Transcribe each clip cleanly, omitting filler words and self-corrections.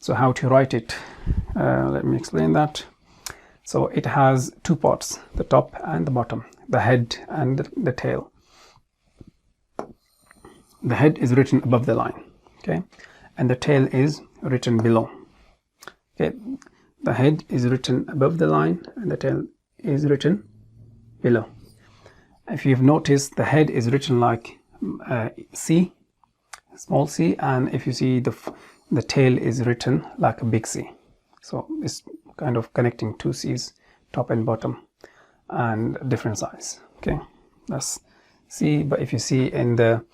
So how to write it? Let me explain that. So it has two parts, the top and the bottom, the head and the tail. The head is written above the line, okay, and the tail is written below. Okay, the head is written above the line and the tail is written below. If you've noticed, the head is written like C, small c, and if you see the tail is written like a big C. So it's kind of connecting two C's, top and bottom, and different size. Okay, that's C. But if you see in the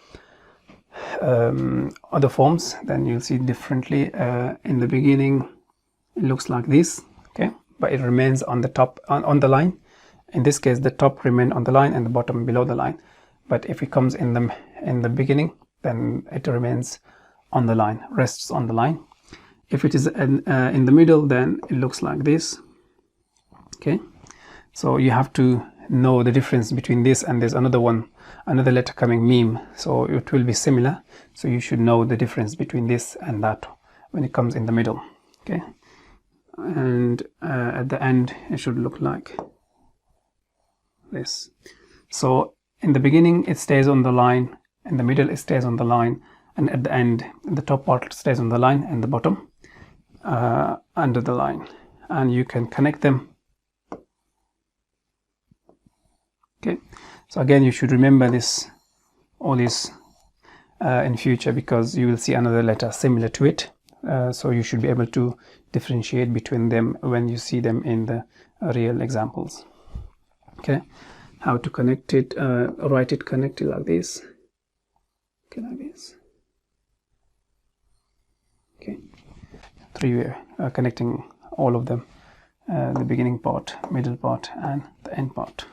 other forms, then you'll see differently. In the beginning it looks like this, okay, but it remains on the top, on the line. In this case the top remained on the line and the bottom below the line. But if it comes in the beginning, then it remains on the line, rests on the line. If it is in the middle, then it looks like this. Okay, so you have to know the difference between this and there's another one, another letter coming, meme, so it will be similar. So you should know the difference between this and that when it comes in the middle. Okay, and at the end it should look like this. So in the beginning it stays on the line, in the middle it stays on the line, and at the end the top part stays on the line and the bottom under the line, and you can connect them. Okay, so again you should remember this, all this in future, because you will see another letter similar to it, so you should be able to differentiate between them when you see them in the real examples. Okay, how to connect it, write it connected like this. Okay, like this. Okay, three-way connecting all of them, the beginning part, middle part, and the end part.